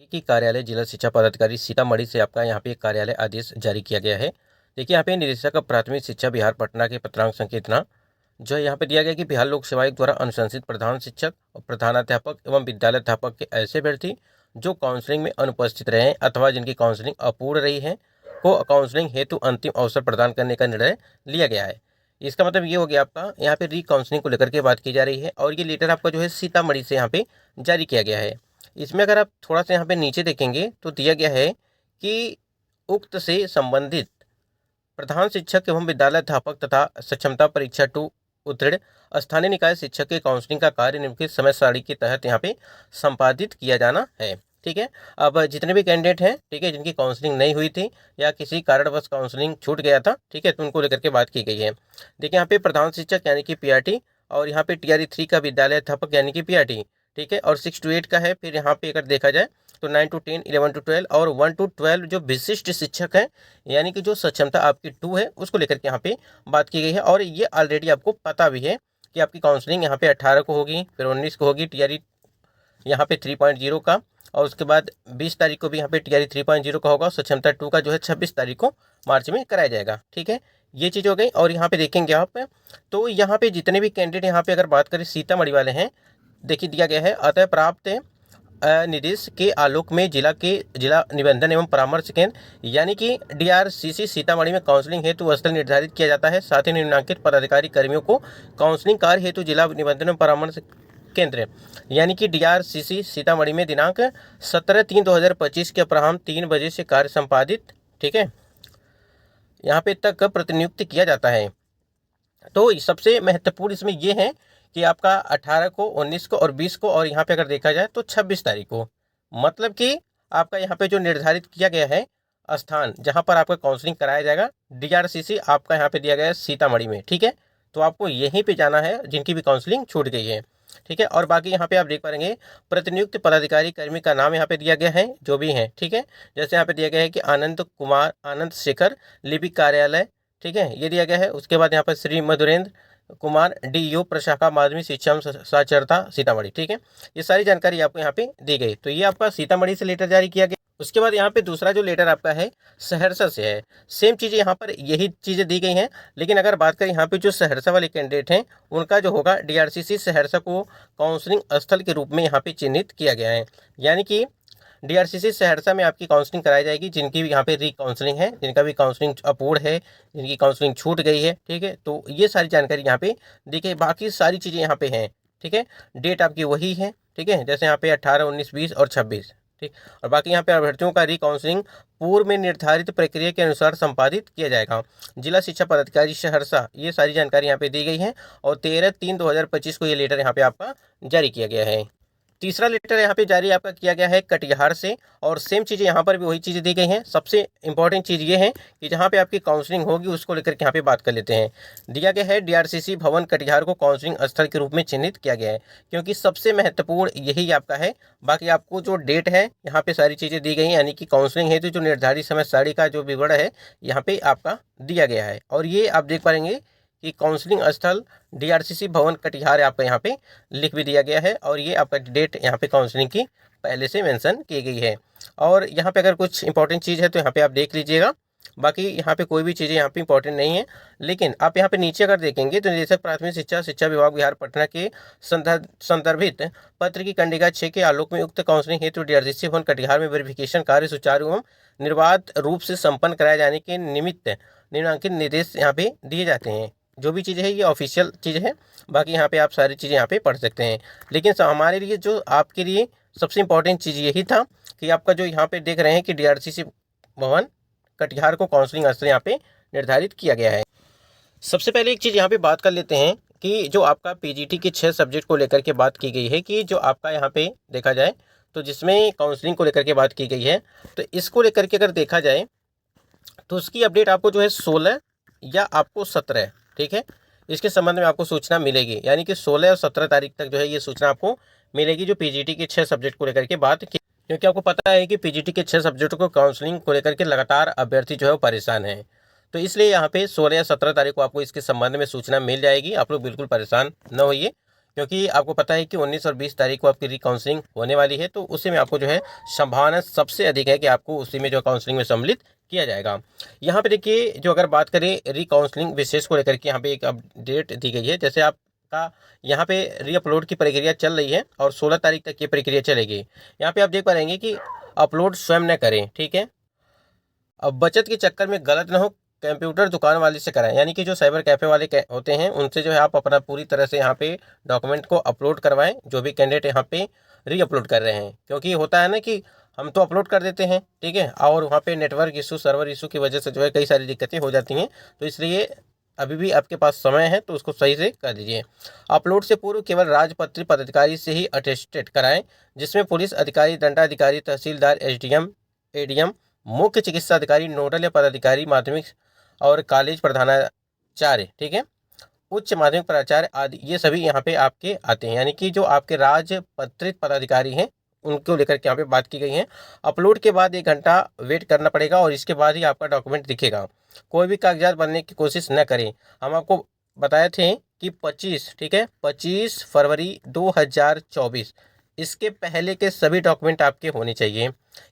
की कार्यालय जिला शिक्षा पदाधिकारी सीतामढ़ी से आपका यहाँ पे एक कार्यालय आदेश जारी किया गया है। देखिए यहाँ पे निदेशक प्राथमिक शिक्षा बिहार पटना के पत्रांक संकेतना जो है यहाँ पे दिया गया कि बिहार लोक सेवा आयोग द्वारा अनुशंसित प्रधान शिक्षक और प्रधानाध्यापक एवं विद्यालयाध्यापक के ऐसे अभ्यर्थी जो काउंसलिंग में अनुपस्थित रहे अथवा जिनकी काउंसलिंग अपूर्ण रही है को काउंसलिंग हेतु अंतिम अवसर प्रदान करने का निर्णय लिया गया है। इसका मतलब ये हो गया आपका यहाँ पे री काउंसलिंग को लेकर के बात की जा रही है और ये लेटर आपका जो है सीतामढ़ी से यहाँ पे जारी किया गया है। इसमें अगर आप थोड़ा सा यहाँ पे नीचे देखेंगे तो दिया गया है कि उक्त से संबंधित प्रधान शिक्षक एवं विद्यालयाध्यापक तथा सक्षमता परीक्षा 2 उत्तीर्ण स्थानीय निकाय शिक्षक के काउंसलिंग का कार्य निम्नलिखित समय सारणी के तहत यहाँ पे संपादित किया जाना है। ठीक है, अब जितने भी कैंडिडेट हैं, ठीक है, जिनकी काउंसलिंग नहीं हुई थी या किसी कारणवश काउंसलिंग छूट गया था, ठीक है, तो उनको लेकर के बात की गई है। देखिए यहाँ पे प्रधान शिक्षक यानी कि पीआरटी और यहाँ पे टीआरई 3 का विद्यालयाध्यापक यानी कि पीआरटी, ठीक है, और 6 to 8 का है। फिर यहाँ पे अगर देखा जाए तो 9 to 10, 11 to 12 और 1 to 12 जो विशिष्ट शिक्षक हैं यानी कि जो सक्षमता आपकी 2 है उसको लेकर के यहाँ पे बात की गई है। और ये ऑलरेडी आपको पता भी है कि आपकी काउंसलिंग यहाँ पे 18 को होगी, फिर 19 को होगी टीआरई यहाँ पे 3.0 का, और उसके बाद 20 तारीख को भी यहाँ पे टीआरई 3.0 का होगा। सक्षमता 2 का जो है 26 तारीख को मार्च में कराया जाएगा। ठीक है, ये चीज़ हो गई। और यहाँ पे देखेंगे आप तो यहाँ पे जितने भी कैंडिडेट यहाँ पे अगर बात करें सीतामढ़ी वाले हैं, देखिए दिया गया है अतः प्राप्त निर्देश के आलोक में जिला निबंधन एवं परामर्श केंद्र यानी कि डीआरसीसी सीतामढ़ी में काउंसलिंग हेतु स्थल निर्धारित किया जाता है। साथ ही निम्नांकित पदाधिकारी कर्मियों को काउंसलिंग कार्य हेतु जिला निबंधन एवं परामर्श केंद्र यानी कि डीआरसीसी सीतामढ़ी में दिनांक 17/3/2025 के अपराह्न 3 बजे से कार्य संपादित, ठीक है, यहाँ पे तक प्रतिनियुक्त किया जाता है। तो सबसे महत्वपूर्ण इसमें ये है कि आपका 18 को, 19 को और 20 को, और यहाँ पे अगर देखा जाए तो 26 तारीख को, मतलब कि आपका यहाँ पे जो निर्धारित किया गया है स्थान जहाँ पर आपका काउंसलिंग कराया जाएगा, डीआरसीसी आपका यहाँ पे दिया गया है सीतामढ़ी में। ठीक है, तो आपको यहीं पे जाना है जिनकी भी काउंसलिंग छूट गई है। ठीक है, और बाकी यहाँ पे आप देख पाएंगे प्रतिनियुक्त पदाधिकारी कर्मी का नाम यहाँ पे दिया गया है जो भी है। ठीक है, जैसे यहाँ पे दिया गया है कि आनंद कुमार, आनंद शेखर, लिपिक कार्यालय, ठीक है, ये दिया गया है। उसके बाद यहाँ पर श्री मधुरेंद्र कुमार डीईओ प्रशाखा माध्यमिक शिक्षा एवं साक्षरता सीतामढ़ी। ठीक है, ये सारी जानकारी आपको यहाँ पे दी गई। तो ये आपका सीतामढ़ी से लेटर जारी किया गया। उसके बाद यहाँ पे दूसरा जो लेटर आपका है सहरसा से है। सेम चीज़ें यहाँ पर यही चीज़ें दी गई हैं, लेकिन अगर बात करें यहाँ पे जो सहरसा वाले कैंडिडेट हैं उनका जो होगा डीआरसीसी सहरसा को काउंसलिंग स्थल के रूप में यहाँ पे चिन्हित किया गया है। यानी कि डीआरसीसी सहरसा में आपकी काउंसलिंग कराई जाएगी जिनकी भी यहाँ पे री काउंसलिंग है, जिनका भी काउंसलिंग अपूर्ण है, जिनकी काउंसलिंग छूट गई है। ठीक है, तो ये सारी जानकारी यहाँ पे देखिए, बाकी सारी चीज़ें यहाँ पे हैं। ठीक है, डेट आपकी वही है। ठीक है, जैसे यहाँ पे 18, 19, 20 और 26। ठीक, और बाकी यहाँ पे अभ्यर्थियों का री काउंसलिंग पूर्व में निर्धारित प्रक्रिया के अनुसार संपादित किया जाएगा। जिला शिक्षा पदाधिकारी सहरसा, ये सारी जानकारी यहाँ पे दी गई है। और 13/3/2025 को ये लेटर यहाँ पे आपका जारी किया गया है। तीसरा लेटर यहाँ पे जारी आपका किया गया है कटिहार से, और सेम चीज़ें यहाँ पर भी वही चीज़ें दी गई हैं। सबसे इंपॉर्टेंट चीज़ ये है कि जहाँ पे आपकी काउंसलिंग होगी उसको लेकर के यहाँ पे बात कर लेते हैं। दिया गया है डीआरसीसी भवन कटिहार को काउंसलिंग स्थल के रूप में चिन्हित किया गया है, क्योंकि सबसे महत्वपूर्ण यही आपका है। बाकी आपको जो डेट है यहाँ पे सारी चीज़ें दी गई हैं, यानी कि काउंसलिंग हेतु जो निर्धारित समय सारणी का जो विवरण है यहाँ पे आपका दिया गया है। और ये आप देख पाएंगे कि काउंसलिंग स्थल डीआरसीसी भवन कटिहार आपका यहाँ पे लिख भी दिया गया है, और ये आपका डेट यहाँ पे काउंसलिंग की पहले से मेंशन की गई है। और यहाँ पे अगर कुछ इंपॉर्टेंट चीज़ है तो यहाँ पे आप देख लीजिएगा। बाकी यहाँ पे कोई भी चीज़ें यहाँ पे इंपॉर्टेंट नहीं है, लेकिन आप यहाँ पे नीचे अगर देखेंगे तो निदेशक प्राथमिक शिक्षा विभाग बिहार पटना के संदर्भित पत्र की कंडिका 6 के आलोक में उक्त काउंसलिंग हेतु डीआरसीसी भवन कटिहार में वेरिफिकेशन कार्य सुचारू एवं निर्बाध रूप से संपन्न कराए जाने के निमित्त निम्नांकित निर्देश यहाँ पे दिए जाते हैं। जो भी चीज़ें है ये ऑफिशियल चीज़ है, बाकी यहाँ पे आप सारी चीज़ें यहाँ पे पढ़ सकते हैं। लेकिन हमारे लिए जो आपके लिए सबसे इम्पोर्टेंट चीज़ यही था कि आपका जो यहाँ पे देख रहे हैं कि डीआरसीसी भवन कटिहार को काउंसलिंग स्थल यहाँ पे निर्धारित किया गया है। सबसे पहले एक चीज़ यहाँ पे बात कर लेते हैं कि जो आपका पीजीटी के 6 सब्जेक्ट को लेकर के बात की गई है, कि जो आपका यहाँ पे देखा जाए तो जिसमें काउंसलिंग को लेकर के बात की गई है, तो इसको लेकर के अगर देखा जाए तो उसकी अपडेट आपको जो है 16 या आपको 17, ठीक है, इसके संबंध में आपको सूचना मिलेगी। यानी कि 16 और 17 तारीख तक जो है ये सूचना आपको मिलेगी जो पीजीटी के 6 सब्जेक्ट को लेकर के बात की, क्योंकि आपको पता है कि पीजीटी के 6 सब्जेक्ट को काउंसलिंग को लेकर के लगातार अभ्यर्थी जो है वो परेशान है। तो इसलिए यहाँ पे 16 या 17 तारीख को आपको इसके संबंध में सूचना मिल जाएगी। आप लोग बिल्कुल परेशान न होइए, क्योंकि आपको पता है कि 19 और 20 तारीख को आपकी री-काउंसलिंग होने वाली है, तो उसी में आपको जो है संभावना सबसे अधिक है कि आपको उसी में जो काउंसलिंग में सम्मिलित किया जाएगा। यहाँ पे देखिए, जो अगर बात करें री-काउंसलिंग विशेष को लेकर के, यहाँ पे एक अपडेट दी गई है। जैसे आपका यहाँ पे री-अपलोड की प्रक्रिया चल रही है और 16 तारीख तक ये प्रक्रिया चलेगी। यहाँ पे आप देख पाएंगे कि अपलोड स्वयं न करें, ठीक है। अब बचत के चक्कर में गलत ना हो, कंप्यूटर दुकान वाले से कराएं, यानी कि जो साइबर कैफ़े वाले होते हैं उनसे जो है आप अपना पूरी तरह से यहाँ पे डॉक्यूमेंट को अपलोड करवाएं, जो भी कैंडिडेट यहाँ पे री अपलोड कर रहे हैं। क्योंकि होता है ना कि हम तो अपलोड कर देते हैं, ठीक है, और वहाँ पे नेटवर्क इशू, सर्वर इशू की वजह से जो है कई सारी दिक्कतें हो जाती हैं। तो इसलिए अभी भी आपके पास समय है, तो उसको सही से कर दीजिए। अपलोड से पूर्व केवल राजपत्रित पदाधिकारी से ही अटेस्टेड कराएं, जिसमें पुलिस अधिकारी, दंडाधिकारी, तहसीलदार, एसडीएम, एडीएम, मुख्य चिकित्सा अधिकारी, नोडल या पदाधिकारी, माध्यमिक और कॉलेज प्रधानाचार्य, ठीक है, उच्च माध्यमिक प्राचार्य आदि, ये सभी यहाँ पे आपके आते हैं। यानी कि जो आपके राजपत्रित पदाधिकारी हैं उनको लेकर के यहाँ पे बात की गई है। अपलोड के बाद 1 घंटा वेट करना पड़ेगा और इसके बाद ही आपका डॉक्यूमेंट दिखेगा। कोई भी कागजात बनने की कोशिश न करें। हम आपको बताए थे कि 25, ठीक है, 25 फरवरी 2024 इसके पहले के सभी डॉक्यूमेंट आपके होने चाहिए।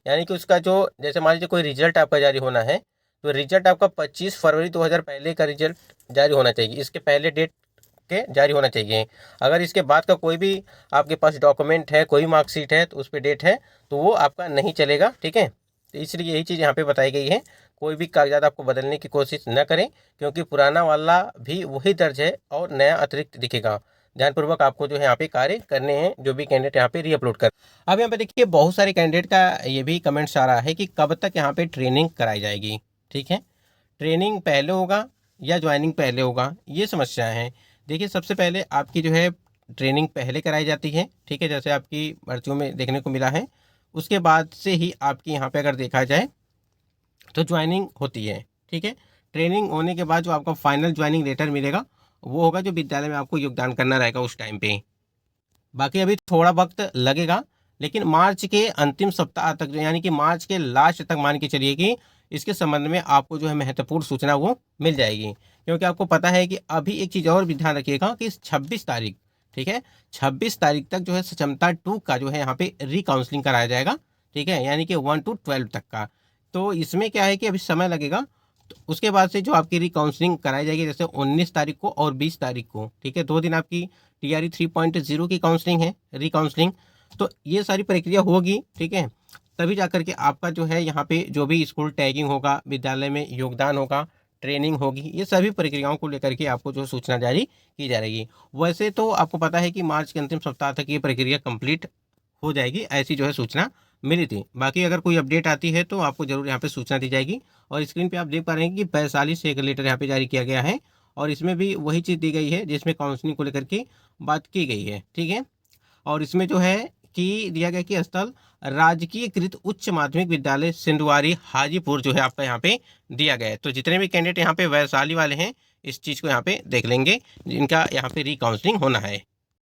यानी कि उसका जो, जैसे मान लीजिए कोई रिजल्ट आपका जारी होना है, तो रिजल्ट आपका 25 फरवरी 2000 पहले का रिजल्ट जारी होना चाहिए, इसके पहले डेट के जारी होना चाहिए। अगर इसके बाद का कोई भी आपके पास डॉक्यूमेंट है, कोई मार्कशीट है, तो उस पर डेट है, तो वो आपका नहीं चलेगा, ठीक है। तो इसलिए यही चीज़ यहाँ पे बताई गई है। कोई भी कागजात आपको बदलने की कोशिश न करें, क्योंकि पुराना वाला भी वही दर्ज है और नया अतिरिक्त दिखेगा। ध्यानपूर्वक आपको जो है यहाँ पे कार्य करने हैं, जो भी कैंडिडेट यहाँ पे री अपलोड कर। अब यहाँ पे देखिए, बहुत सारे कैंडिडेट का ये भी कमेंट्स आ रहा है कि कब तक यहाँ पे ट्रेनिंग कराई जाएगी, ठीक है। ट्रेनिंग पहले होगा या ज्वाइनिंग पहले होगा, ये समस्याएं हैं। देखिए, सबसे पहले आपकी जो है ट्रेनिंग पहले कराई जाती है, ठीक है, जैसे आपकी भर्तियों में देखने को मिला है। उसके बाद से ही आपकी यहाँ पे अगर देखा जाए तो ज्वाइनिंग होती है, ठीक है। ट्रेनिंग होने के बाद जो आपका फाइनल ज्वाइनिंग लेटर मिलेगा वो होगा जो विद्यालय में आपको योगदान करना रहेगा उस टाइम पे। बाकी अभी थोड़ा वक्त लगेगा, लेकिन मार्च के अंतिम सप्ताह तक, यानी कि मार्च के लास्ट तक मान के चलिए कि इसके संबंध में आपको जो है महत्वपूर्ण सूचना वो मिल जाएगी। क्योंकि आपको पता है कि अभी एक चीज़ और भी ध्यान रखिएगा कि 26 तारीख, ठीक है, 26 तारीख तक जो है सक्षमता 2 का जो है यहाँ पे री-काउंसलिंग कराया जाएगा, ठीक है, यानी कि 1 to 12 तक का। तो इसमें क्या है कि अभी समय लगेगा। तो उसके बाद से जो आपकी री-काउंसलिंग कराई जाएगी, जैसे 19 तारीख को और 20 तारीख को, ठीक है, 2 दिन आपकी TRE 3.0 की काउंसलिंग है, री-काउंसलिंग। तो ये सारी प्रक्रिया होगी, ठीक है, तभी जाकर के आपका जो है यहाँ पे जो भी स्कूल टैगिंग होगा, विद्यालय में योगदान होगा, ट्रेनिंग होगी, ये सभी प्रक्रियाओं को लेकर के आपको जो सूचना जारी की जाएगी। वैसे तो आपको पता है कि मार्च के अंतिम सप्ताह तक ये प्रक्रिया कंप्लीट हो जाएगी, ऐसी जो है सूचना मिली थी। बाकी अगर कोई अपडेट आती है तो आपको जरूर यहाँ पे सूचना दी जाएगी। और स्क्रीन पे आप देख पा रहे हैं कि वैशाली से एक लेटर यहाँ पे जारी किया गया है और इसमें भी वही चीज़ दी गई है जिसमें काउंसलिंग को लेकर के बात की गई है, ठीक है। और इसमें जो है कि दिया गया कि स्थल राजकीयकृत उच्च माध्यमिक विद्यालय सिंधुवारी हाजीपुर जो है आपका यहाँ पे दिया गया है। तो जितने भी कैंडिडेट यहाँ पे वैशाली वाले हैं, इस चीज़ को यहाँ पे देख लेंगे, जिनका यहाँ पे री काउंसलिंग होना है।